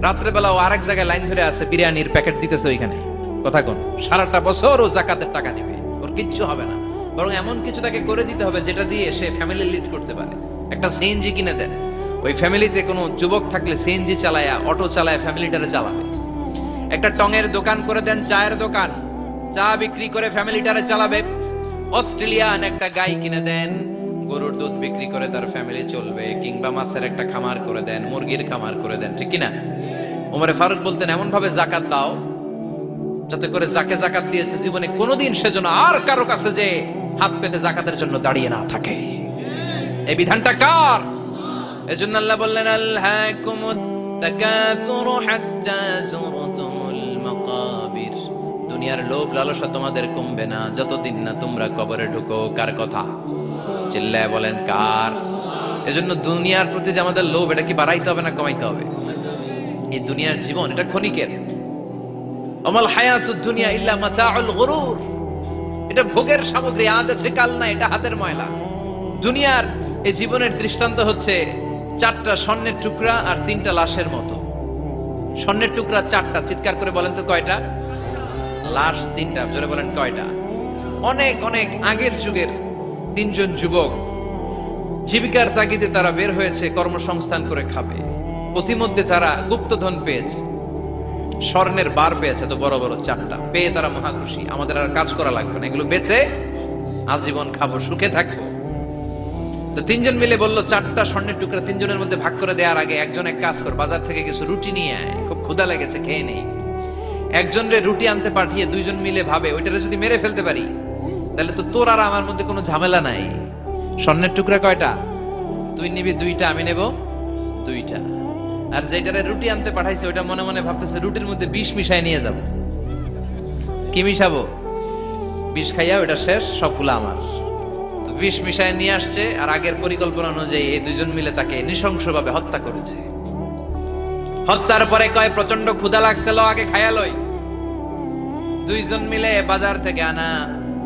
Speaker 1: রাত্রে বেলা ও আরেক জায়গায় লাইন ধরে আছে, বিরিয়ানির প্যাকেট দিতেছে ওইখানে। কথা কোন? সারাটা বছর ও যাকাতের টাকা নেবে, ওর কিচ্ছু হবে না। বরং এমন কিছু তাকে করে দিতে হবে যেটা দিয়ে সে ফ্যামিলি লিড করতে পারে। একটা সিএনজি কিনে দেন, ওই ফ্যামিলিতে কোনো যুবক থাকলে সিএনজি চালায়া, অটো চালায়া ফ্যামিলিটারে চালাবে। একটা টঙের দোকান করে দেন, চায়ের দোকান, চা বিক্রি করে ফ্যামিলিটারে চালাবে। অস্ট্রেলিয়ান একটা গাই কিনে দেন, গরুর দুধ বিক্রি করে তার ফ্যামিলি চলবে। কিংবা মাছের একটা খামার করে দেন, মুরগির খামার করে দেন, ঠিক কিনা? ওমরে ফারুক বলতেন, এমন ভাবে যাকাত দাও যাতে করে যাকে যাকাত দিয়েছে জীবনে কোনোদিন সেজন্য আর কারো কাছে যে হাত পেতে যাকাতের জন্য দাঁড়িয়ে না থাকে। এই বিধানটা কার? এজন্য আল্লাহ বললেন, আলহাকুমুত তাকাসুরু হাত্তা যুরতুমুল মাকাবির। দুনিয়ার লোভ লালসা তোমাদের কমবে না যতদিন না তোমরা কবরে ঢুকো। কার কথা? চিল্লায় বলেন কার? এজন্য দুনিয়ার প্রতি যে আমাদের লোভ, এটা কি বাড়াইতে হবে না কমাইতে হবে? এই দুনিয়ার জীবন এটা ক্ষণিকের। আমাল হায়াতুদ দুনিয়া ইল্লা মাতাউল গুরুর, এটা ভোগের সামগ্রী, আজ আছে কাল না, এটা হাতের ময়লা। দুনিয়ার এই জীবনের দৃষ্টান্ত হচ্ছে 4টা স্বর্ণের টুকরা আর 3টা লাশের মতো। স্বর্ণের টুকরা 4টা, চিৎকার করে বলেন তো কয়টা? লাশ 3টা, জোরে বলেন কয়টা? অনেক অনেক আগের যুগের 3জন যুবক জীবিকার তাগিদে তারা বের হয়েছে কর্মসংস্থান করে খাবে। প্রতিমধ্যে তারা গুপ্তধন পেয়েছে, স্বর্ণের বার পেয়েছে, তো বড় বড় 4টা পেয়ে তারা মহা খুশি। আমাদের আর কাজ করা লাগবে না, এগুলো বেচে আজীবন খাবো, সুখে থাকবো। তো 3জন মিলে বলল 4টা স্বর্ণের টুকরা 3জনের মধ্যে ভাগ করে দেওয়ার আগে একজন এক কাজ কর, বাজার থেকে কিছু রুটি নিয়ে আয়, খুব ক্ষুধা লেগেছে, খেয়ে নেই। একজন রে রুটি আনতে পাঠিয়ে 2জন মিলে ভাবে ওইটারে যদি মেরে ফেলতে পারি তাহলে তো তোর আর আমার মধ্যে কোনো ঝামেলা নাই। স্বর্ণের টুকরা কয়টা? তুই নিবি 2টা, আমি নেব 2টা। আর যেটারে রুটি আনতে পাঠাইছে ওইটা মনে মনে ভাবতেছে রুটির মধ্যে বিষ মিশাই নিয়ে যাব। কি মিশাবো? বিষ খাইয়া ওইটা শেষ, সবগুলো আমার। তো বিষ মিশাই নিয়ে আসছে, আর আগের পরিকল্পনা অনুযায়ী এই 2জন মিলে তাকে নৃশংসভাবে হত্যা করেছে। হত্যার পরে কয় প্রচন্ড ক্ষুধা লাগছে, ল আগে খাইয়া লই। 2জন মিলে বাজার থেকে আনা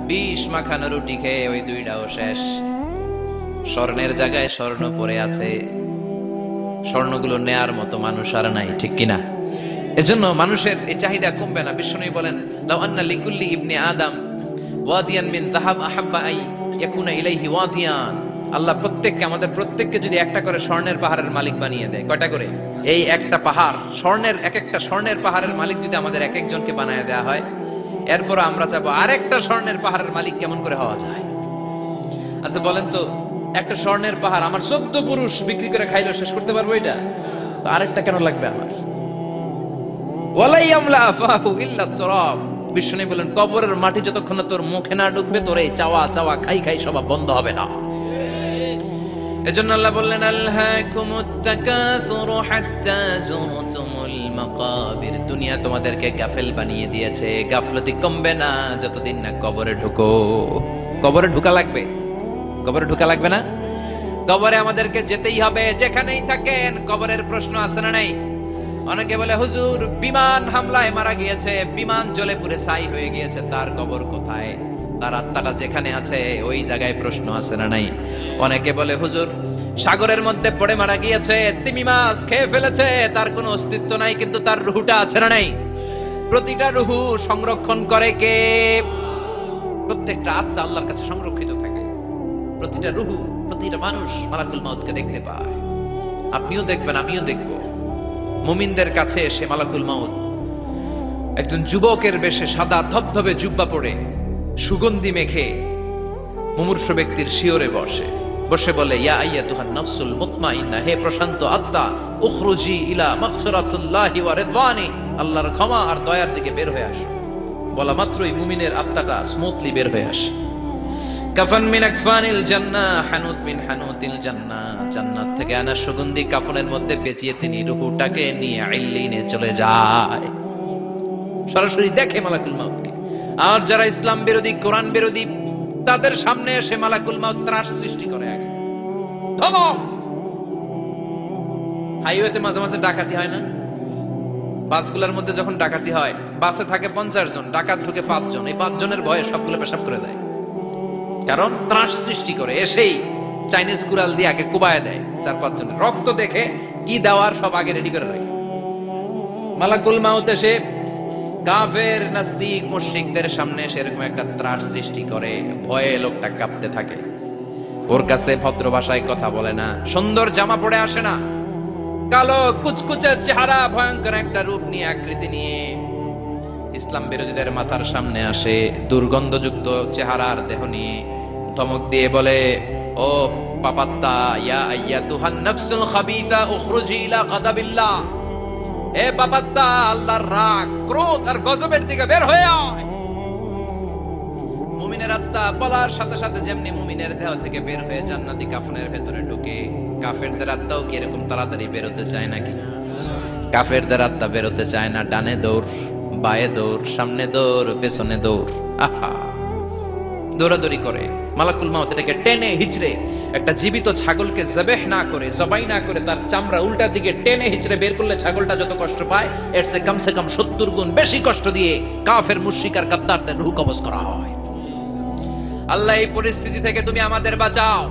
Speaker 1: বিষ মাখানো রুটি খেয়ে ওই 2টাও শেষ। স্বর্ণের জায়গায় স্বর্ণ পড়ে আছে, স্বর্ণগুলো নেয়ার মতো মানুষ আর নাই, ঠিক কিনা? এজন্য মানুষের এই চাহিদা কমবে না। বিশ্বনবী বলেন, লাউ আন্না লিকুল্লি ইবনে আদম ওয়াদিয়ান মিন যাহাব আহাব্বা আই ইয়াকুনা ইলাইহি ওয়াদিয়ান। আল্লাহ প্রত্যেককে, আমাদের প্রত্যেককে যদি একটা করে স্বর্ণের পাহাড়ের মালিক বানিয়ে দেয়, কয়টা করে? এই একটা পাহাড় স্বর্ণের, একটা স্বর্ণের পাহাড়ের মালিক যদি আমাদের এক একজনকে বানায় দেওয়া হয়, এরপর আমরা চাবো আরেকটা স্বর্ণের পাহাড়ের মালিক কেমন করে হওয়া যায়। আচ্ছা বলেন তো, একটা স্বর্ণের পাহাড় আমার 14 পুরুষ বিক্রি করে খাইলেও শেষ করতে পারবো এটা? তো আরেকটা কেন লাগবে আমার? ওয়ালা ইয়ামলা আফাহু ইল্লা তুরাব। বিশ্বনবী বলেন, কবরের মাটি যতক্ষণ না তোর মুখে না ঢুকবে, তোর এই চাওয়া চাওয়া খাই খাই সব বন্ধ হবে না। এজন্য আল্লাহ বললেন, আলহাকুমুত তাকাসুরু হাত্তা যুরতুমুল মাকাবির। দুনিয়া তোমাদেরকে গাফেল বানিয়ে দিয়েছে, গাফলতি কমবে না যতদিন না কবরে ঢুকো। কবরে ঢুকা লাগবে, কবরে ঢুকা লাগবে না? কবরে আমাদেরকে যেতেই হবে, যেখানেই থাকেন। কবরের প্রশ্ন আছে না নাই? অনেকে বলে, হুজুর বিমান হামলায় মারা গিয়েছে, বিমান জ্বলে পুড়ে ছাই হয়ে গিয়েছে, তার কবর কোথায়? তার আত্মাটা যেখানে আছে ওই জায়গায় প্রশ্ন আছে না নাই? অনেকে বলে, হুজুর সাগরের মধ্যে পড়ে মারা গিয়েছে, তিমি মাছ খেয়ে ফেলেছে, তার কোনো অস্তিত্ব নাই, কিন্তু তার রুহুটা আছে না নাই? প্রতিটা রুহু সংরক্ষণ করে কে? প্রত্যেকটা আত্মা আল্লাহর কাছে সংরক্ষিত থাকে। প্রতিটা রুহু, প্রতিটা মানুষ মালাকুল মাউতকে দেখতে পায়। আপনিও দেখবেন, আমিও দেখব। মুমিনদের কাছে এসে মালাকুল মাউত একজন যুবকের বেশে সাদা ধবধবে জুব্বা পরে সুগন্ধি মেখে মুমূর্ষু ব্যক্তির শিয়রে বসে বসে বলে, ইয়া আইয়াতুহান নাফসুল মুতমাইন্না, হে প্রশান্ত আত্মা, উখরুজি ইলা মাগফিরাতুল্লাহি ওয়া রিদওয়ানি, আল্লাহর ক্ষমা আর দয়ার দিকে বের হয়ে আসো। বলা মাত্রই মুমিনের আত্মাটা স্মুথলি বের হয়ে আসে। কাফান মিন আকফানিল জান্নাহ, হানুত মিন হানুতিল জান্নাহ, জান্নাত থেকে আনা সুগন্ধি কাফনের মধ্যে পেঁচিয়ে তিনি রূহটাকে নিয়ে ইল্লিনে চলে যায়। সরাসরি দেখে মালাকুল মাউতকে। আর যারা ইসলাম বিরোধী, কোরআন বিরোধী, তাদের সামনে এসে মালাকুল মাউত ত্রাস সৃষ্টি করে। আগে ধমক। হাইওয়েতে মাঝে মাঝে ডাকাতি হয় না? বাসগুলোর মধ্যে যখন ডাকাতি হয়, বাসে থাকে 50 জন, ডাকাত ঢুকে 5 জন, এই 5 জনের ভয়ে সবগুলো পেশাব করে দেয়। কারণ ত্রাস সৃষ্টি করে। এসেই চাইনিজ কুড়াল দিয়ে আগে কুবায় দেয় 4-5 জনের। রক্ত দেখে কি দেওয়ার সব আগে রেডি করে রাখে। মালাকুল মাউত এসে কাফের নাস্তিক মুশরিকদের সামনে সেরকম একটা ত্রাস সৃষ্টি করে, ভয়ে লোকটা কাঁপতে থাকে। ওর কাছে ভদ্র ভাষায় কথা বলে না, সুন্দর জামা পরে আসে না, কালো কুচকুচে চেহারা, ভয়ঙ্কর একটা রূপ নিয়ে, আকৃতি নিয়ে ইসলাম বিরোধীদের মাথার সামনে আসে, দুর্গন্ধযুক্ত চেহারার দেহ নিয়ে ধমক দিয়ে বলে, ও পাপাত্তা, ইয়া আইয়াতুহান নাফসুল খাবিসা উখরুজি ইলা গাদাবিল্লাহ, হে পাপাত্তা, আল্লাহর রাগ, ক্রোধ আর গজবের দিকে বের হয়ে আয়। মুমিনের আত্মা বলার সাথে সাথে যেমনি মুমিনের দেহ থেকে বের হয়ে জান্নাতি কাফনের ভেতরে ঢুকে, কাফেরদের আত্মাও কি এরকম তাড়াতাড়ি বের হতে চায় নাকি? কাফেরদের আত্মা বের হতে চায় না, ডানে দৌড় বায়ে দৌড়, সামনে দৌড়, পেছনে দৌড়, আহা দৌড়াদৌড়ি করে। মালাকুল মাউত এটাকে টেনে হিচড়ে, একটা জীবিত ছাগলকে জবেহ না করে, জবাই না করে, তার চামড়া উল্টার দিকে টেনে হিচড়ে বের করলে ছাগলটা যত কষ্ট পায়, এর চেয়ে কমসে কম 70 গুণ বেশি কষ্ট দিয়ে কাফের, মুশরিক আর গাদ্দারদের রূহ কবজ করা হয়। আল্লাহ এই পরিস্থিতি থেকে তুমি আমাদের বাঁচাও।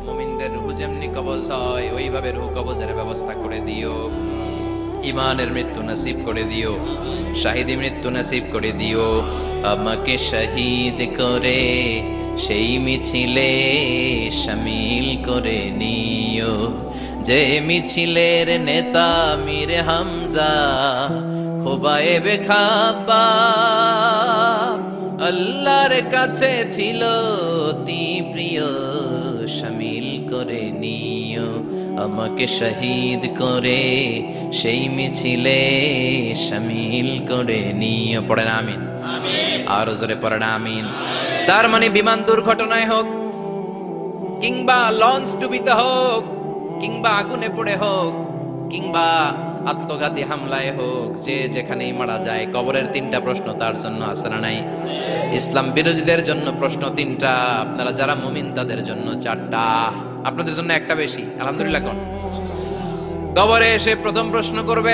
Speaker 1: মুমিনদের রূহ যেমনি কবজ হয়, ওইভাবে রূহ কবজের ব্যবস্থা করে দিও। ইমানের মৃত্যু নসিব করে দিও, শাহিদি মৃত্যু নসিব করে দিও। আমাকে শহীদ করে সেই মিছিলে শামিল করে নিও, যে মিছিলের নেতা মীর হামজা খোবায়েবে খাব্বাব, আল্লাহর কাছে ছিল অতি প্রিয়, শামিল করে নিও। আমাকে শহীদ করে সেই মিছিলে শামিল করে নিও। পড়েন আমিন। আরো জোরে পড়েন আমিন। তার মানে বিমান দুর্ঘটনায় হোক, কিংবা লঞ্চ ডুবিতে হোক, কিংবা আগুনে পড়ে হোক, কিংবা আত্মঘাতী হামলায় হোক, যে যেখানেই মারা যায়, কবরের 3টা প্রশ্ন তার জন্য আছে না নাই? ইসলাম বিরোধীদের জন্য প্রশ্ন 3টা, আপনারা যারা মুমিন তাদের জন্য 4টা, আপনাদের জন্য একটা বেশি। আলহামদুলিল্লাহ। কোন কবরে এসে প্রথম প্রশ্ন করবে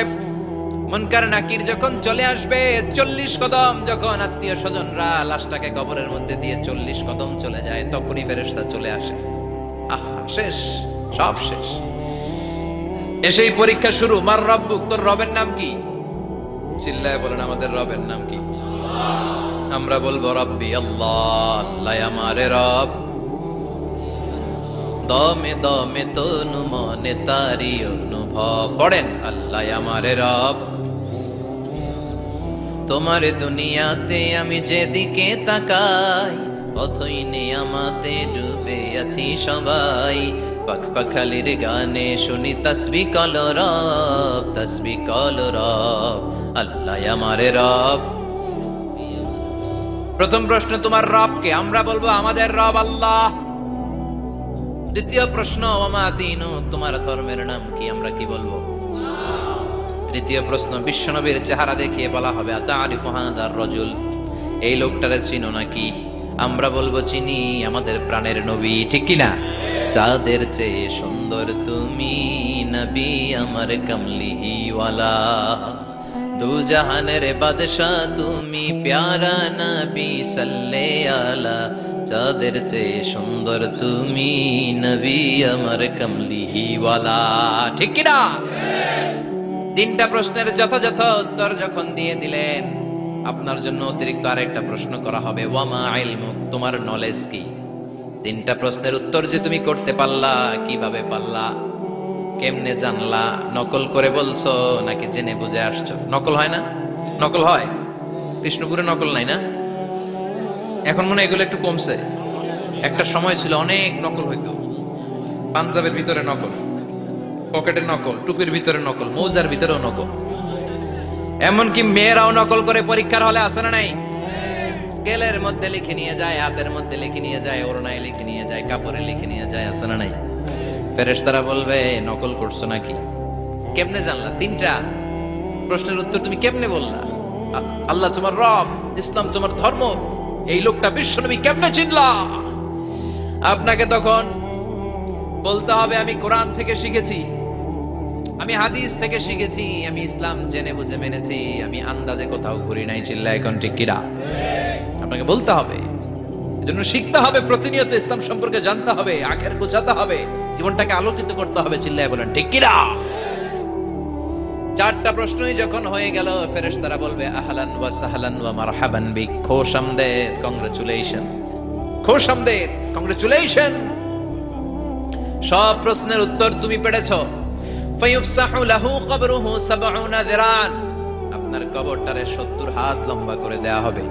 Speaker 1: মুনকার নাকির, যখন চলে আসবে 40 কদম, যখন আত্মীয় স্বজনরা লাশটাকে কবরের মধ্যে দিয়ে 40 কদম চলে যায়, তখনই ফেরেশতা চলে আসে। আহা, শেষ, সব শেষ। এসেই পরীক্ষা শুরু। মার রব্বুক, তোর রবের নাম কি? চিল্লায় বলেন, আমাদের রবের নাম কি? আমরা বলবো রব্বি আল্লাহ, আল্লাহ আমারে রব। দমে দমে তনু মনে তারি অনুভব। পড়েন, আল্লাহ আমারে রব। তোমার দুনিয়াতে আমি যেদিকে তাকাই, অথই নিয়ামতে ডুবে আছি সবাই। পাখপাখালির গানে শুনি তাসবিহ কল রব, তাসবিহ কল রব, আল্লাহ আমারে রব। প্রথম প্রশ্ন, তোমার রব কে? আমরা বলবো আমাদের রব আল্লাহ। দ্বিতীয় প্রশ্ন, ওমা দীনুক, তোমার ধর্মের নাম কি? আমরা কি বলবো? তৃতীয় প্রশ্ন, বিশ্বনবীর চেহারা দেখিয়ে বলা হবে আতারিফু হাদার রাজুল, এই লোকটারে চিনো নাকি? আমরা বলবো চিনি, আমাদের প্রাণের নবী, ঠিক কি না? চাঁদের চেয়ে সুন্দর তুমি নবী আমার কমলিওয়ালা, দু জাহানের বাদশাহ তুমি প্যারা নবী সাল্লে আলা, চাঁদের চেয়ে সুন্দর তুমি নবী আমার কমলিওয়ালা, ঠিক কি না? 3টা প্রশ্নের যথাযথ উত্তর যখন দিয়ে দিলেন, আপনার জন্য অতিরিক্ত আরেকটা প্রশ্ন করা হবে, ওয়ামা ইলমুক, তোমার নলেজ কি? 3টা প্রশ্নের উত্তর যে তুমি করতে পারলা, কিভাবে পারলা, কেমনে জানলা? নকল করে বলছো নাকি জেনে বুঝে আসছো? নকল হয় না? নকল হয়? কৃষ্ণপুরে নকল নাই না? এখন মনে হয় এগুলো একটু কমছে। একটা সময় ছিল অনেক নকল হইতো। পাঞ্জাবের ভিতরে নকল, পকেটের নকল, টুপির ভিতরে নকল, মৌজার ভিতরেও নকল। এমনকি মেয়েরাও নকল করে পরীক্ষার হলে আসে না নাই? স্কেলের মধ্যে লিখে নিয়ে যায়, হাতের মধ্যে লিখে নিয়ে যায়, ওড়নায় লিখে নিয়ে যায়, কাপড়ে লিখে নিয়ে যায়, আসে না নাই? ফেরেশতারা বলবে নকল করছো নাকি? কেমনে জানলা? 3টা প্রশ্নের উত্তর তুমি কেমনে বললা? আল্লাহ তোমার রব, ইসলাম তোমার ধর্ম, এই লোকটা বিশ্বনবী, কেমনে চিনলা? আপনাকে তখন বলতে হবে আমি কোরআন থেকে শিখেছি, আমি হাদিস থেকে শিখেছি, আমি ইসলাম জেনে বুঝে মেনেছি, আমি আন্দাজে কোথাও ঘুরি নাই। চিল্লা এখন ঠিক কিনা? আপনাকে বলতে হবে, এজন্য শিখতে হবে, প্রতিনিয়ত ইসলাম সম্পর্কে জানতে হবে, আখের গোছাতে হবে, জীবনটাকে আলোকিত করতে হবে। চিল্লায় বলেন ঠিক কিনা? 4টা প্রশ্নই যখন হয়ে গেল, ফেরেশতারা বলবে আহলান ওয়া সাহলান ওয়া মারহাবান বিক, খোশামদেদ, কংগ্রাচুলেশন, খোশামদেদ, কংগ্রাচুলেশন, সব প্রশ্নের উত্তর তুমি পেরেছো। ফায়ুফসাহু লাহু কবরুহু 70 যিরান, আপনার কবরটারে 70 হাত লম্বা করে দেয়া হবে।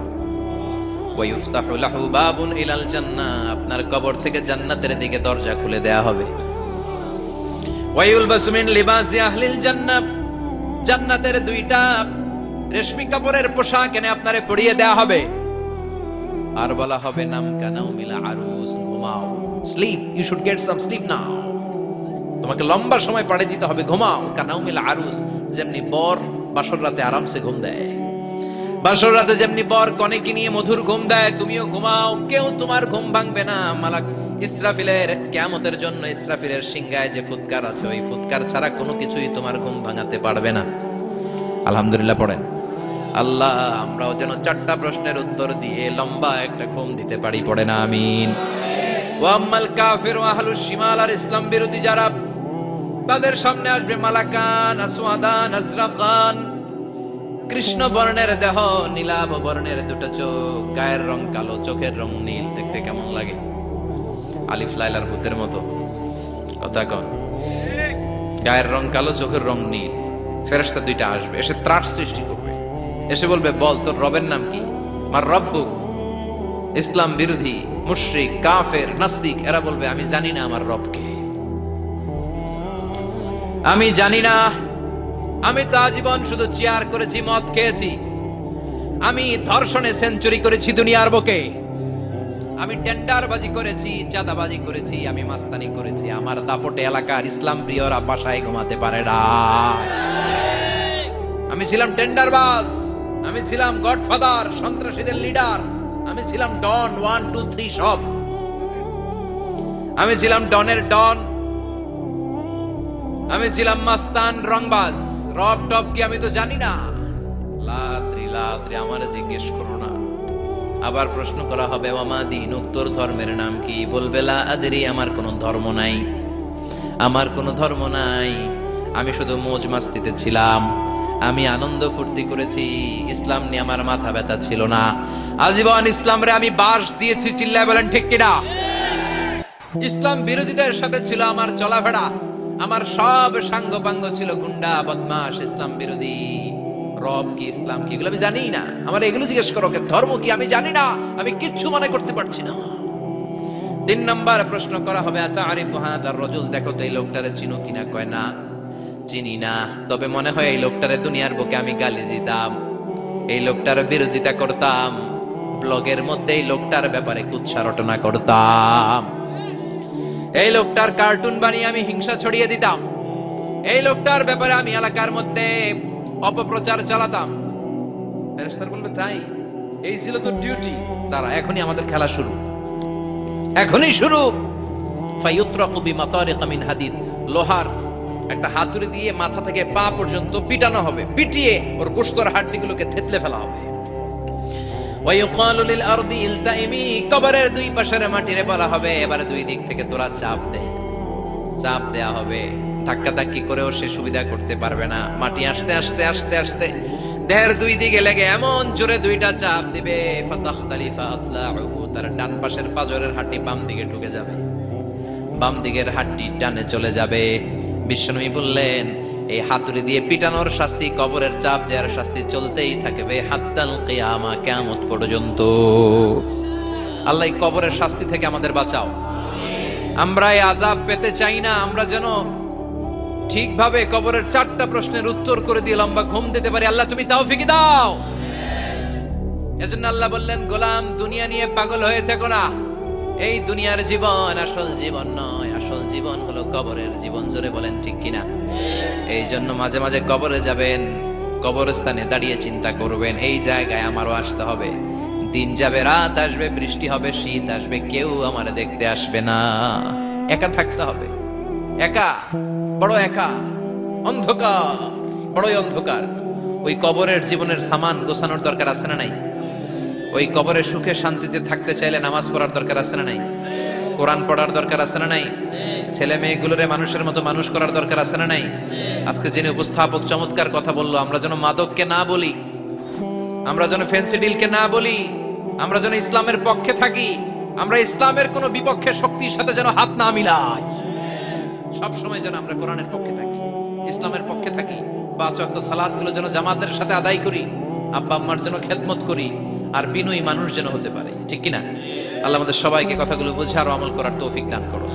Speaker 1: ওয়ায়ুফতাহু লাহু বাবুন ইলাল জান্নাহ, আপনার কবর থেকে জান্নাতের দিকে দরজা খুলে দেয়া হবে। ওয়ায়ুলবাসু মিন লিবাসি আহলিল জান্নাহ, জান্নাতের 2টা রেশমি কাপড়ের পোশাক এনে আপনারে পরিয়ে দেয়া হবে। আর বলা হবে নাম কানাউমিল আরুস, ঘুমাও, sleep, you should get some sleep now, তোমাকে লম্বা সময় পাড়ে দিতে হবে, ঘুমাও। কানাউমিল আরুস, যেমনি বর বাসর রাতে আরামসে ঘুম দেয়, বাসর রাতে যেমনি বর কনেকে নিয়ে মধুর ঘুম দেয়, তুমিও ঘুমাও, কেউ তোমার ঘুম ভাঙবে না। মালাক ইসরাফিলের কিয়ামতের জন্য ইসরাফিলের সিংহায় যে ফুৎকার আছে, ওই ফুৎকার ছাড়া কোনো কিছুই তোমার ঘুম ভাঙাতে পারবে না। আলহামদুলিল্লাহ পড়েন। আল্লাহ আমরাও যেন 4টা প্রশ্নের উত্তর দিয়ে লম্বা একটা ঘুম দিতে পারি, পড়ে না আমিন। ওয়া আম্মাল কাফির ওয়া আহলুশ শিমাল, আর ইসলাম বিরোধী যারা, তাদের সামনে আসবে মালাকান আসওয়াদান আজরাকান, কৃষ্ণ বর্ণের দেহ, নীলাভ বর্ণের দুটো চোখ, গায়ের রং কালো, চোখের রং নীল। দেখতে কেমন লাগে? আলিফ লাইলার ভূতের মতো। কথা কন। গায়ের রং কালো, চোখের রং নীল। ফেরেশতা দুইটা আসবে, এসে ত্রাস সৃষ্টি করবে, এসে বলবে, বল তোর রবের নাম কি? মার রব্বুক। ইসলাম বিরোধী মুশরিক কাফের নাস্তিক এরা বলবে, আমি জানি না আমার রবকে, আমি জানি না। আমি তো আজীবন শুধু চেয়ার করেছি, মদ খেয়েছি, আমি ধর্ষণে সেঞ্চুরি করেছি দুনিয়ার বুকে, আমি টেন্ডারবাজি করেছি, চাঁদাবাজি করেছি, আমি মাস্তানি করেছি। আমার দাপটে এলাকার ইসলাম প্রিয়রা বাসায় ঘুমাতে পারে না। আমি ছিলাম টেন্ডারবাজ, আমি ছিলাম গডফাদার, সন্ত্রাসীদের লিডার, আমি ছিলাম ডন 1 2 3 সব। আমি ছিলাম ডনের ডন, আমি ছিলাম মাস্তান, রংবাজ। রব টপ কি আমি তো জানি না। লাদ্রি লাদ্রি আমারে জিজ্ঞেস করো না। আবার প্রশ্ন করা হবে, ওয়ামা দীনুক, তোর ধর্মের নাম কি? বলবে লা আদরি, আমার কোনো ধর্ম নাই, আমার কোনো ধর্ম নাই, আমি শুধু মৌজ মাস্তিতে ছিলাম, আমি আনন্দ ফুর্তি করেছি, ইসলাম নিয়ে আমার মাথা ব্যথা ছিল না। আজীবন ইসলাম রে আমি বাস দিয়েছি, চিল্লায় বলেন ঠিক কিনা? ইসলাম বিরোধীদের সাথে ছিল আমার চলাফেরা, আমার সব সাঙ্গ পাঙ্গ ছিল গুন্ডা বদমাশ ইসলাম বিরোধী। রব কি, ইসলাম কি, এগুলো আমি জানি না। আমার এগুলো জিজ্ঞেস করো, ধর্ম কি আমি জানি না, আমি কিচ্ছু মনে করতে পারছি না। 3 নাম্বার প্রশ্ন করা হবে, আতারিফু হাযার রাজুল, দেখো তো এই লোকটারে চিনো কিনা? কয় না, চিনি না, তবে মনে হয় এই লোকটারে দুনিয়ার বুকে আমি গালি দিতাম, এই লোকটার বিরোধিতা করতাম, ব্লগের মধ্যে এই লোকটার ব্যাপারে কুৎসা রটনা করতাম, এই লোকটার কার্টুন বানিয়ে আমি হিংসা ছড়িয়ে দিতাম, এই লোকটার ব্যাপারে আমি এলাকার মধ্যে অপপ্রচার চালাতাম। ফেরেশতারা বলবে, তাই? এই ছিল তো ডিউটি। তারা এখনই আমাদের খেলা শুরু, এখনই শুরু। ফায়ুতরাকু বিমাতারিক মিন হাদিদ, লোহার একটা হাতুড়ি দিয়ে মাথা থেকে পা পর্যন্ত পিটানো হবে, পিটিয়ে ওর গোশতের হাড্ডিগুলোকে থেতলে ফেলা হবে। ওয়ায়ুকালু লিল আরদি ইলতাইমি, কবরের দুই পাশের মাটিরে বলা হবে, এবারে দুই দিক থেকে তোরা চাপ দে। চাপ দেয়া হবে, ধাক্কা ধাক্কি করেও সে সুবিধা করতে পারবে না। মাটি আস্তে আস্তে আস্তে আস্তে দেহের দুই দিকে লেগে এমন জোরে দুইটা চাপ দিবে, ফাতাখতালিফা আতলাউহু, তার ডান পাশের পাজরের হাড্ডি বাম দিকে ঢুকে যাবে, বাম দিকের হাড্ডি ডানে চলে যাবে। বিশ্বনবী বললেন, এই হাতুড়ি দিয়ে পিটানোর শাস্তি, কবরের চাপ দেওয়ার শাস্তি চলতেই থাকবে হাত্তাল কিয়ামা, কিয়ামত পর্যন্ত। আল্লাহ এই কবরের শাস্তি থেকে আমাদের বাঁচাও। আমরা এই আযাব পেতে চাই না, আমরা যেন ঠিকভাবে কবরের 4টা প্রশ্নের উত্তর করে দিয়ে লম্বা ঘুম দিতে পারি। আল্লাহ তুমি তৌফিক দাও। এজন্য আল্লাহ বললেন, গোলাম দুনিয়া নিয়ে পাগল হয়ে থেকো না, এই দুনিয়ার জীবন আসল জীবন নয়, আসল জীবন হলো কবরের জীবন। জোরে বলেন ঠিক কিনা? এই জন্য মাঝে মাঝে কবরে যাবেন, কবরস্থানে দাঁড়িয়ে চিন্তা করবেন, এই জায়গায় আমারও আসতে হবে। দিন যাবে, রাত আসবে, বৃষ্টি হবে, শীত আসবে, কেউ আমার দেখতে আসবে না, একা থাকতে হবে। একা, বড় একা, অন্ধকার, বড়ই অন্ধকার। ওই কবরের জীবনের সামান গোছানোর দরকার আছে না নাই? ওই কবরে সুখে শান্তিতে থাকতে চাইলে নামাজ পড়ার দরকার আছে না নাই? কোরআন পড়ার দরকার আছে না নাই? ছেলে মেয়েগুলোরে মানুষের মতো মানুষ করার দরকার আছে না নাই? আজকে যিনি উপস্থাপক চমৎকার কথা বললো, আমরা যেন মাদককে না বলি, আমরা যেন ফেন্সি ডিলকে না বলি, আমরা যেন ইসলামের পক্ষে থাকি, আমরা ইসলামের কোন বিপক্ষে শক্তির সাথে যেন হাত না মিলাই। সব সময় যেন আমরা কোরআনের পক্ষে থাকি, ইসলামের পক্ষে থাকি। 5 ওয়াক্ত সালাত গুলো যেন জামাতের সাথে আদায় করি, আব্বা আম্মার যেন খেদমত করি, আর বিনয়ী মানুষ যেন হতে পারে। ঠিক কিনা? আল্লাহ আমাদের সবাইকে কথাগুলো বুঝে আর আমল করার তৌফিক দান করো।